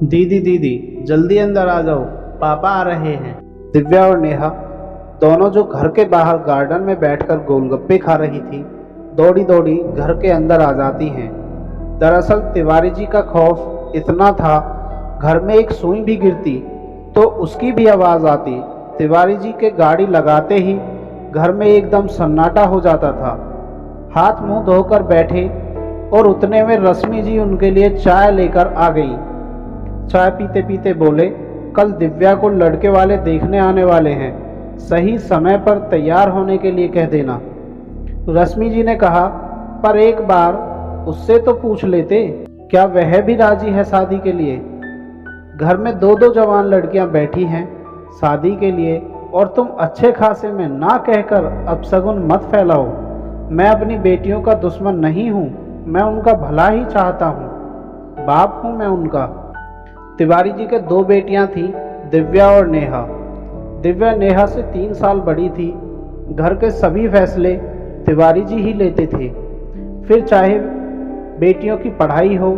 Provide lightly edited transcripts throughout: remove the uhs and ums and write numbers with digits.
दीदी दीदी, जल्दी अंदर आ जाओ, पापा आ रहे हैं। दिव्या और नेहा दोनों जो घर के बाहर गार्डन में बैठकर गोलगप्पे खा रही थी, दौड़ी दौड़ी घर के अंदर आ जाती हैं। दरअसल तिवारी जी का खौफ इतना था, घर में एक सुई भी गिरती तो उसकी भी आवाज़ आती। तिवारी जी के गाड़ी लगाते ही घर में एकदम सन्नाटा हो जाता था। हाथ मुंह धोकर बैठे और उतने में रश्मि जी उनके लिए चाय लेकर आ गई। चाय पीते पीते बोले, कल दिव्या को लड़के वाले देखने आने वाले हैं, सही समय पर तैयार होने के लिए कह देना। रश्मि जी ने कहा, पर एक बार उससे तो पूछ लेते, क्या वह भी राजी है शादी के लिए? घर में दो दो जवान लड़कियां बैठी हैं शादी के लिए, और तुम अच्छे खासे में ना कहकर अपशगुन मत फैलाओ। मैं अपनी बेटियों का दुश्मन नहीं हूँ, मैं उनका भला ही चाहता हूँ, बाप हूँ मैं उनका। तिवारी जी के दो बेटियां थीं, दिव्या और नेहा। दिव्या नेहा से 3 साल बड़ी थी। घर के सभी फैसले तिवारी जी ही लेते थे, फिर चाहे बेटियों की पढ़ाई हो,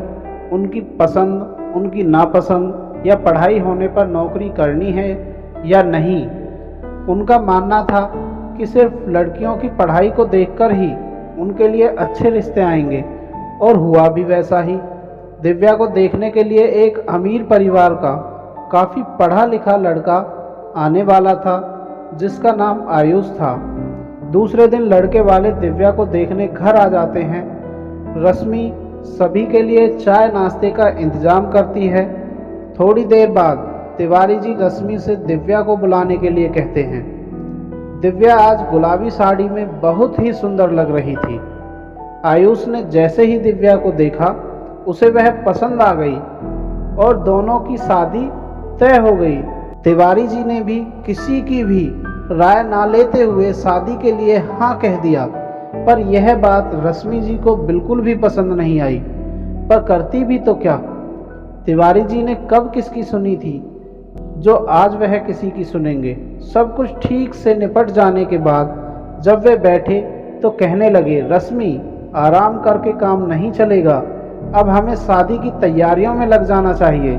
उनकी पसंद, उनकी नापसंद, या पढ़ाई होने पर नौकरी करनी है या नहीं। उनका मानना था कि सिर्फ लड़कियों की पढ़ाई को देखकर ही उनके लिए अच्छे रिश्ते आएंगे, और हुआ भी वैसा ही। दिव्या को देखने के लिए एक अमीर परिवार का काफ़ी पढ़ा लिखा लड़का आने वाला था, जिसका नाम आयुष था। दूसरे दिन लड़के वाले दिव्या को देखने घर आ जाते हैं। रश्मि सभी के लिए चाय नाश्ते का इंतजाम करती है। थोड़ी देर बाद तिवारी जी रश्मि से दिव्या को बुलाने के लिए कहते हैं। दिव्या आज गुलाबी साड़ी में बहुत ही सुंदर लग रही थी। आयुष ने जैसे ही दिव्या को देखा, उसे वह पसंद आ गई और दोनों की शादी तय हो गई। तिवारी जी ने भी किसी की भी राय ना लेते हुए शादी के लिए हाँ कह दिया, पर यह बात रश्मि जी को बिल्कुल भी पसंद नहीं आई। पर करती भी तो क्या? तिवारी जी ने कब किसकी सुनी थी जो आज वह किसी की सुनेंगे। सब कुछ ठीक से निपट जाने के बाद जब वे बैठे तो कहने लगे, रश्मि, आराम करके काम नहीं चलेगा, अब हमें शादी की तैयारियों में लग जाना चाहिए।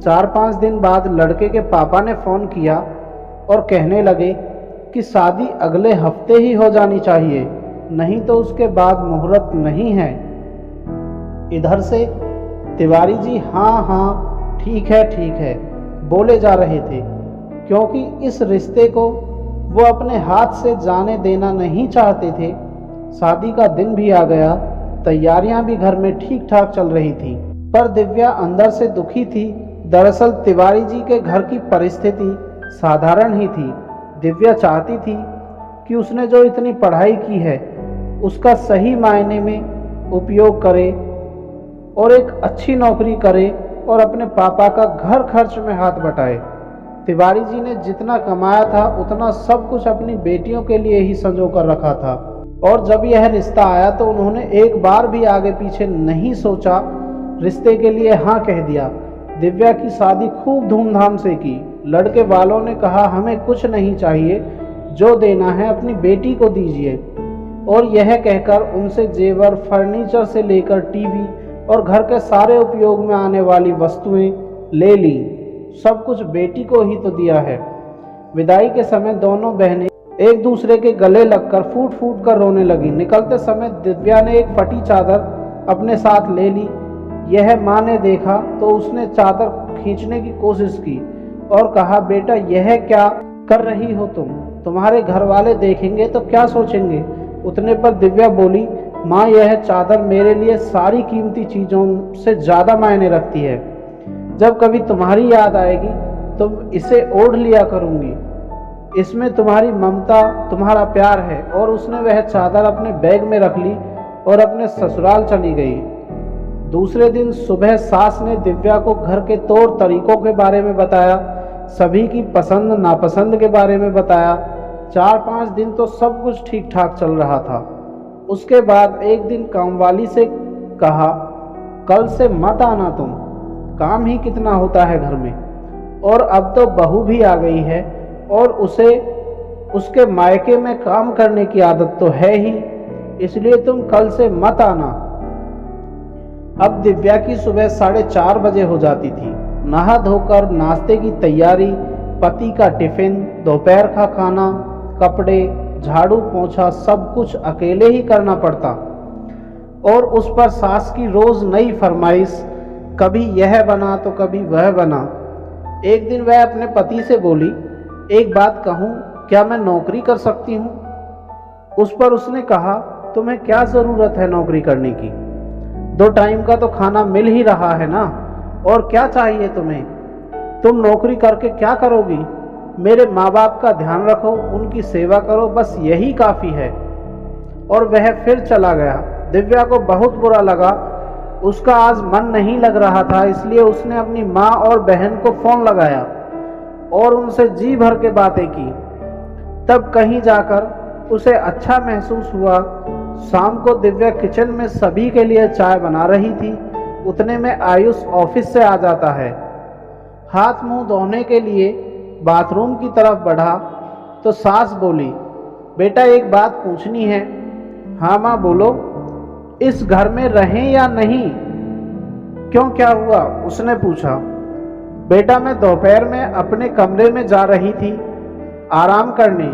4-5 दिन बाद लड़के के पापा ने फ़ोन किया और कहने लगे कि शादी अगले हफ्ते ही हो जानी चाहिए, नहीं तो उसके बाद मुहूर्त नहीं है। इधर से तिवारी जी हाँ हाँ ठीक है बोले जा रहे थे, क्योंकि इस रिश्ते को वो अपने हाथ से जाने देना नहीं चाहते थे। शादी का दिन भी आ गया, तैयारियां भी घर में ठीक ठाक चल रही थी, पर दिव्या अंदर से दुखी थी। दरअसल तिवारी जी के घर की परिस्थिति साधारण ही थी। दिव्या चाहती थी कि उसने जो इतनी पढ़ाई की है उसका सही मायने में उपयोग करे और एक अच्छी नौकरी करे और अपने पापा का घर खर्च में हाथ बटाए। तिवारी जी ने जितना कमाया था उतना सब कुछ अपनी बेटियों के लिए ही संजो कर रखा था, और जब यह रिश्ता आया तो उन्होंने एक बार भी आगे पीछे नहीं सोचा, रिश्ते के लिए हाँ कह दिया। दिव्या की शादी खूब धूमधाम से की। लड़के वालों ने कहा, हमें कुछ नहीं चाहिए, जो देना है अपनी बेटी को दीजिए, और यह कहकर उनसे जेवर, फर्नीचर से लेकर टीवी और घर के सारे उपयोग में आने वाली वस्तुएं ले ली। सब कुछ बेटी को ही तो दिया है। विदाई के समय दोनों बहनें एक दूसरे के गले लगकर फूट फूट कर रोने लगी। निकलते समय दिव्या ने एक फटी चादर अपने साथ ले ली। यह माँ ने देखा तो उसने चादर खींचने की कोशिश की और कहा, बेटा यह क्या कर रही हो तुम? तुम्हारे घर वाले देखेंगे तो क्या सोचेंगे? उतने पर दिव्या बोली, माँ यह चादर मेरे लिए सारी कीमती चीज़ों से ज़्यादा मायने रखती है। जब कभी तुम्हारी याद आएगी तो इसे ओढ़ लिया करूँगी, इसमें तुम्हारी ममता, तुम्हारा प्यार है। और उसने वह चादर अपने बैग में रख ली और अपने ससुराल चली गई। दूसरे दिन सुबह सास ने दिव्या को घर के तौर तरीकों के बारे में बताया, सभी की पसंद नापसंद के बारे में बताया। 4-5 दिन तो सब कुछ ठीक ठाक चल रहा था। उसके बाद एक दिन कामवाली से कहा, कल से मत आना तुम, काम ही कितना होता है घर में, और अब तो बहू भी आ गई है और उसे उसके मायके में काम करने की आदत तो है ही, इसलिए तुम कल से मत आना। अब दिव्या की सुबह 4:30 हो जाती थी। नहा धोकर नाश्ते की तैयारी, पति का टिफिन, दोपहर का खाना, कपड़े, झाड़ू पोंछा सब कुछ अकेले ही करना पड़ता। और उस पर सास की रोज नई फरमाइश, कभी यह बना तो कभी वह बना। एक दिन वह अपने पति से बोली, एक बात कहूँ, क्या मैं नौकरी कर सकती हूँ? उस पर उसने कहा, तुम्हें क्या ज़रूरत है नौकरी करने की? 2 टाइम का तो खाना मिल ही रहा है ना, और क्या चाहिए तुम्हें? तुम नौकरी करके क्या करोगी? मेरे माँ बाप का ध्यान रखो, उनकी सेवा करो, बस यही काफ़ी है। और वह फिर चला गया। दिव्या को बहुत बुरा लगा। उसका आज मन नहीं लग रहा था, इसलिए उसने अपनी माँ और बहन को फ़ोन लगाया और उनसे जी भर के बातें की। तब कहीं जाकर उसे अच्छा महसूस हुआ। शाम को दिव्या किचन में सभी के लिए चाय बना रही थी। उतने में आयुष ऑफिस से आ जाता है। हाथ मुंह धोने के लिए बाथरूम की तरफ बढ़ा तो सास बोली, बेटा एक बात पूछनी है। हाँ माँ बोलो। इस घर में रहें या नहीं? क्यों, क्या हुआ? उसने पूछा। बेटा मैं दोपहर में अपने कमरे में जा रही थी आराम करने,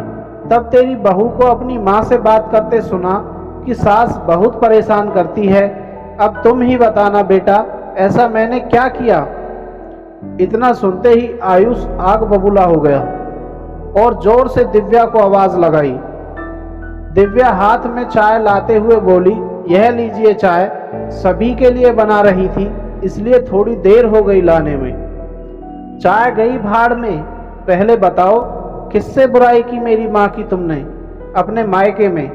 तब तेरी बहू को अपनी माँ से बात करते सुना कि सास बहुत परेशान करती है। अब तुम ही बताना बेटा, ऐसा मैंने क्या किया? इतना सुनते ही आयुष आग बबूला हो गया और जोर से दिव्या को आवाज लगाई। दिव्या हाथ में चाय लाते हुए बोली, यह लीजिए चाय, सभी के लिए बना रही थी इसलिए थोड़ी देर हो गई लाने में। चाय गई भाड़ में। पहले बताओ किससे बुराई की मेरी माँ की तुमने अपने मायके में?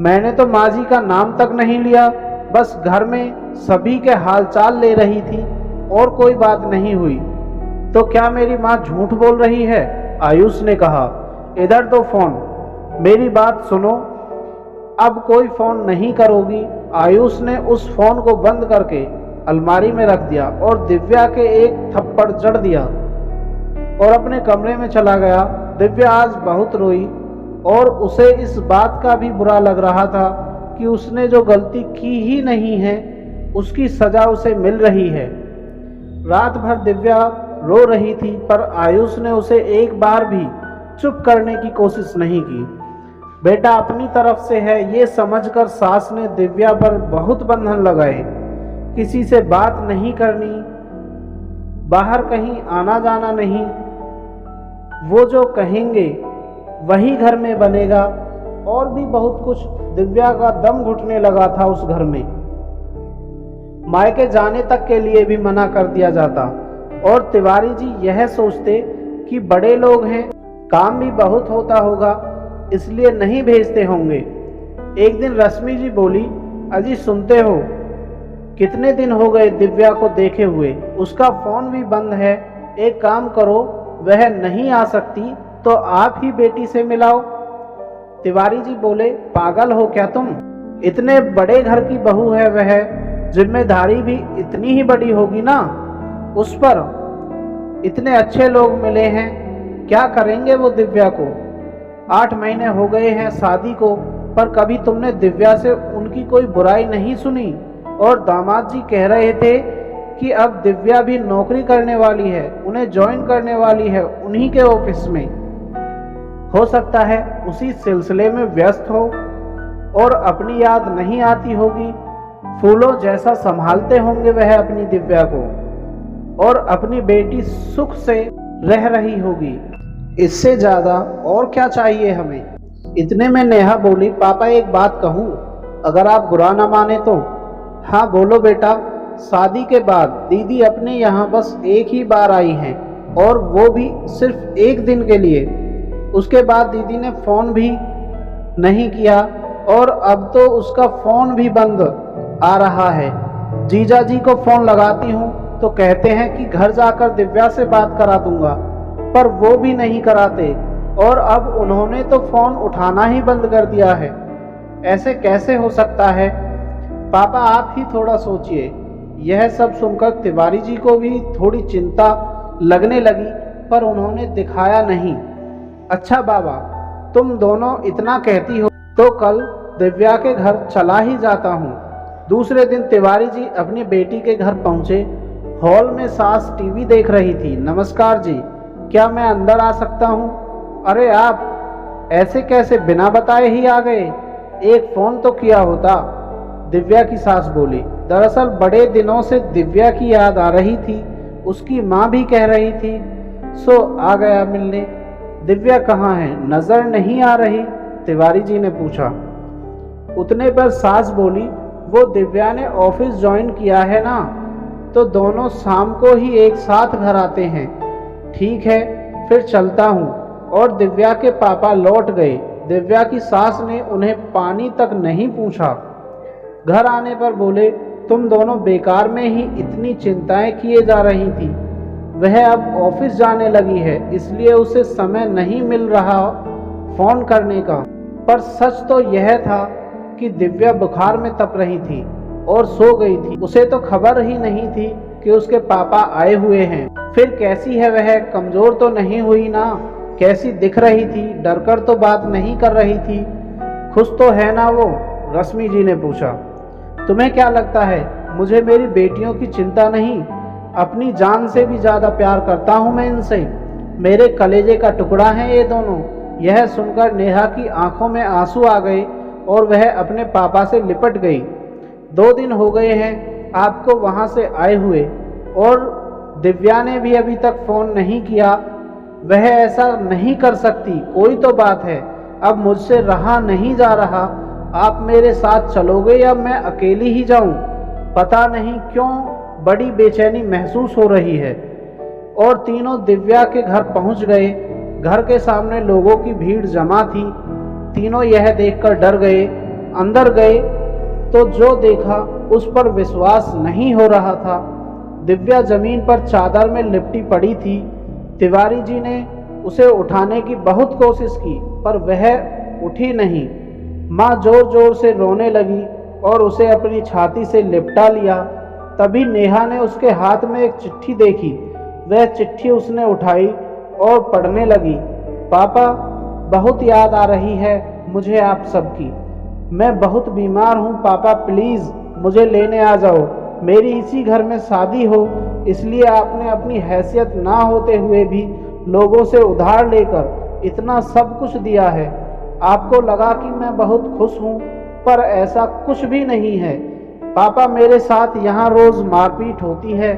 मैंने तो माँ जी का नाम तक नहीं लिया, बस घर में सभी के हालचाल ले रही थी और कोई बात नहीं हुई। तो क्या मेरी माँ झूठ बोल रही है? आयुष ने कहा। इधर दो फोन, मेरी बात सुनो, अब कोई फोन नहीं करोगी। आयुष ने उस फोन को बंद करके अलमारी में रख दिया और दिव्या के एक थप्पड़ जड़ दिया और अपने कमरे में चला गया। दिव्या आज बहुत रोई और उसे इस बात का भी बुरा लग रहा था कि उसने जो गलती की ही नहीं है उसकी सजा उसे मिल रही है। रात भर दिव्या रो रही थी पर आयुष ने उसे एक बार भी चुप करने की कोशिश नहीं की। बेटा अपनी तरफ से है ये समझकर सास ने दिव्या पर बहुत बंधन लगाए। किसी से बात नहीं करनी, बाहर कहीं आना जाना नहीं, वो जो कहेंगे वही घर में बनेगा, और भी बहुत कुछ। दिव्या का दम घुटने लगा था उस घर में। मायके जाने तक के लिए भी मना कर दिया जाता और तिवारी जी यह सोचते कि बड़े लोग हैं, काम भी बहुत होता होगा, इसलिए नहीं भेजते होंगे। एक दिन रश्मि जी बोली, अजी सुनते हो, कितने दिन हो गए दिव्या को देखे हुए, उसका फोन भी बंद है। एक काम करो, वह नहीं आ सकती तो आप ही बेटी से मिलाओ। तिवारी जी बोले, पागल हो क्या तुम? इतने बड़े घर की बहू है वह, जिम्मेदारी भी इतनी ही बड़ी होगी ना उस पर। इतने अच्छे लोग मिले हैं, क्या करेंगे वो दिव्या को? 8 महीने हो गए हैं शादी को, पर कभी तुमने दिव्या से उनकी कोई बुराई नहीं सुनी। और दामाद जी कह रहे थे कि अब दिव्या भी नौकरी करने वाली है, उन्हें ज्वाइन करने वाली है उन्हीं के ऑफिस में। हो सकता है उसी सिलसिले में व्यस्त हो और अपनी याद नहीं आती होगी। फूलों जैसा संभालते होंगे वह अपनी दिव्या को, और अपनी बेटी सुख से रह रही होगी। इससे ज़्यादा और क्या चाहिए हमें? इतने में नेहा बोली, पापा एक बात कहूँ, अगर आप बुरा ना माने तो। हाँ बोलो बेटा। शादी के बाद दीदी अपने यहाँ बस एक ही बार आई हैं, और वो भी सिर्फ एक दिन के लिए। उसके बाद दीदी ने फ़ोन भी नहीं किया और अब तो उसका फ़ोन भी बंद आ रहा है। जीजा जी को फ़ोन लगाती हूँ तो कहते हैं कि घर जाकर दिव्या से बात करा दूंगा, पर वो भी नहीं कराते, और अब उन्होंने तो फ़ोन उठाना ही बंद कर दिया है। ऐसे कैसे हो सकता है? पापा आप ही थोड़ा सोचिए। यह सब सुनकर तिवारी जी को भी थोड़ी चिंता लगने लगी, पर उन्होंने दिखाया नहीं। अच्छा बाबा, तुम दोनों इतना कहती हो तो कल दिव्या के घर चला ही जाता हूँ। दूसरे दिन तिवारी जी अपनी बेटी के घर पहुंचे। हॉल में सास टीवी देख रही थी। नमस्कार जी, क्या मैं अंदर आ सकता हूं? अरे आप ऐसे कैसे बिना बताए ही आ गए? एक फ़ोन तो किया होता, दिव्या की सास बोली। दरअसल बड़े दिनों से दिव्या की याद आ रही थी, उसकी माँ भी कह रही थी, सो आ गया मिलने। दिव्या कहाँ है? नजर नहीं आ रही, तिवारी जी ने पूछा। उतने पर सास बोली, वो दिव्या ने ऑफिस ज्वाइन किया है ना, तो दोनों शाम को ही एक साथ घर आते हैं। ठीक है, फिर चलता हूँ। और दिव्या के पापा लौट गए। दिव्या की सास ने उन्हें पानी तक नहीं पूछा। घर आने पर बोले, तुम दोनों बेकार में ही इतनी चिंताएं किए जा रही थी। वह अब ऑफिस जाने लगी है, इसलिए उसे समय नहीं मिल रहा फोन करने का। पर सच तो यह था कि दिव्या बुखार में तप रही थी और सो गई थी। उसे तो खबर ही नहीं थी कि उसके पापा आए हुए हैं। फिर कैसी है वह? कमजोर तो नहीं हुई ना? कैसी दिख रही थी? डरकर तो बात नहीं कर रही थी। खुश तो है ना वो? रश्मि जी ने पूछा। तुम्हें क्या लगता है मुझे मेरी बेटियों की चिंता नहीं? अपनी जान से भी ज्यादा प्यार करता हूं मैं इनसे। मेरे कलेजे का टुकड़ा है ये दोनों। यह सुनकर नेहा की आंखों में आंसू आ गए और वह अपने पापा से लिपट गई। 2 दिन हो गए हैं आपको वहां से आए हुए, और दिव्या ने भी अभी तक फोन नहीं किया। वह ऐसा नहीं कर सकती, कोई तो बात है। अब मुझसे रहा नहीं जा रहा। आप मेरे साथ चलोगे या मैं अकेली ही जाऊं? पता नहीं क्यों बड़ी बेचैनी महसूस हो रही है। और तीनों दिव्या के घर पहुंच गए। घर के सामने लोगों की भीड़ जमा थी। तीनों यह देखकर डर गए। अंदर गए तो जो देखा उस पर विश्वास नहीं हो रहा था। दिव्या जमीन पर चादर में लिपटी पड़ी थी। तिवारी जी ने उसे उठाने की बहुत कोशिश की, पर वह उठी नहीं। माँ जोर जोर से रोने लगी और उसे अपनी छाती से लिपटा लिया। तभी नेहा ने उसके हाथ में एक चिट्ठी देखी। वह चिट्ठी उसने उठाई और पढ़ने लगी। पापा, बहुत याद आ रही है मुझे आप सबकी। मैं बहुत बीमार हूँ पापा, प्लीज़ मुझे लेने आ जाओ। मेरी इसी घर में शादी हो, इसलिए आपने अपनी हैसियत ना होते हुए भी लोगों से उधार लेकर इतना सब कुछ दिया है। आपको लगा कि मैं बहुत खुश हूँ, पर ऐसा कुछ भी नहीं है। पापा, मेरे साथ यहाँ रोज़ मारपीट होती है।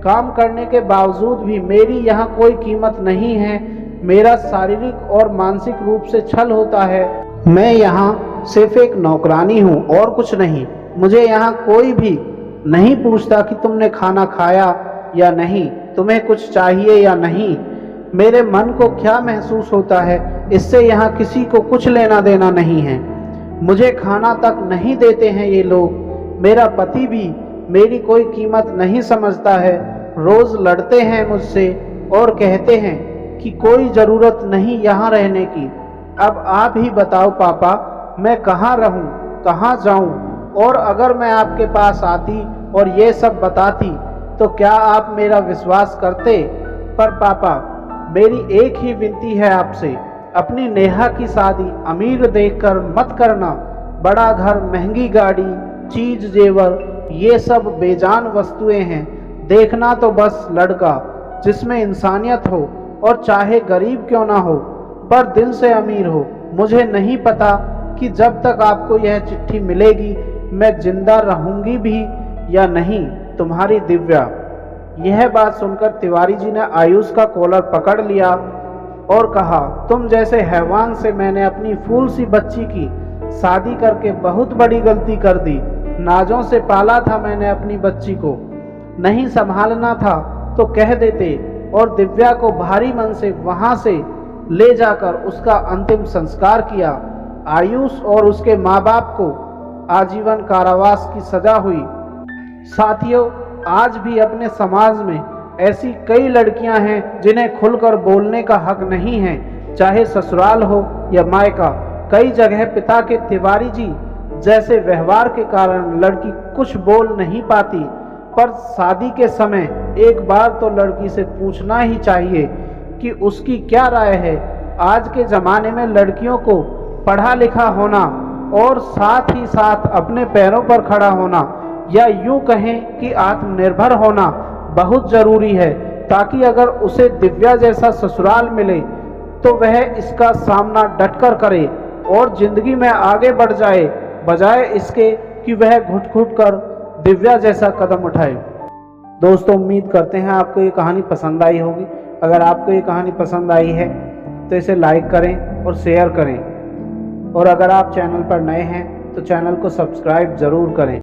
काम करने के बावजूद भी मेरी यहाँ कोई कीमत नहीं है। मेरा शारीरिक और मानसिक रूप से छल होता है। मैं यहाँ सिर्फ एक नौकरानी हूँ और कुछ नहीं। मुझे यहाँ कोई भी नहीं पूछता कि तुमने खाना खाया या नहीं, तुम्हें कुछ चाहिए या नहीं। मेरे मन को क्या महसूस होता है, इससे यहाँ किसी को कुछ लेना देना नहीं है। मुझे खाना तक नहीं देते हैं ये लोग। मेरा पति भी मेरी कोई कीमत नहीं समझता है। रोज लड़ते हैं मुझसे और कहते हैं कि कोई ज़रूरत नहीं यहाँ रहने की। अब आप ही बताओ पापा, मैं कहाँ रहूँ, कहाँ जाऊँ? और अगर मैं आपके पास आती और ये सब बताती तो क्या आप मेरा विश्वास करते? पर पापा, मेरी एक ही विनती है आपसे, अपनी नेहा की शादी अमीर देखकर मत करना। बड़ा घर, महंगी गाड़ी, चीज जेवर, ये सब बेजान वस्तुएं हैं। देखना तो बस लड़का जिसमें इंसानियत हो, और चाहे गरीब क्यों ना हो पर दिल से अमीर हो। मुझे नहीं पता कि जब तक आपको यह चिट्ठी मिलेगी मैं जिंदा रहूंगी भी या नहीं। तुम्हारी दिव्या। यह बात सुनकर तिवारी जी ने आयुष का कॉलर पकड़ लिया और कहा, तुम जैसे हैवान से मैंने अपनी फूल सी बच्ची की शादी करके बहुत बड़ी गलती कर दी। नाजों से पाला था मैंने अपनी बच्ची को, नहीं संभालना था तो कह देते, और दिव्या को भारी मन से वहां से ले जाकर उसका अंतिम संस्कार किया। आयुष और उसके माँ बाप को आजीवन कारावास की सजा हुई। साथियों, आज भी अपने समाज में ऐसी कई लड़कियां हैं जिन्हें खुलकर बोलने का हक नहीं है, चाहे ससुराल हो या मायका। कई जगह पिता के तिवारी जी जैसे व्यवहार के कारण लड़की कुछ बोल नहीं पाती, पर शादी के समय एक बार तो लड़की से पूछना ही चाहिए कि उसकी क्या राय है। आज के ज़माने में लड़कियों को पढ़ा लिखा होना और साथ ही साथ अपने पैरों पर खड़ा होना या यूं कहें कि आत्मनिर्भर होना बहुत ज़रूरी है, ताकि अगर उसे दिव्या जैसा ससुराल मिले तो वह इसका सामना डटकर करे और ज़िंदगी में आगे बढ़ जाए, बजाय इसके कि वह घुट घुट कर दिव्या जैसा कदम उठाए। दोस्तों, उम्मीद करते हैं आपको ये कहानी पसंद आई होगी। अगर आपको ये कहानी पसंद आई है तो इसे लाइक करें और शेयर करें, और अगर आप चैनल पर नए हैं तो चैनल को सब्सक्राइब ज़रूर करें।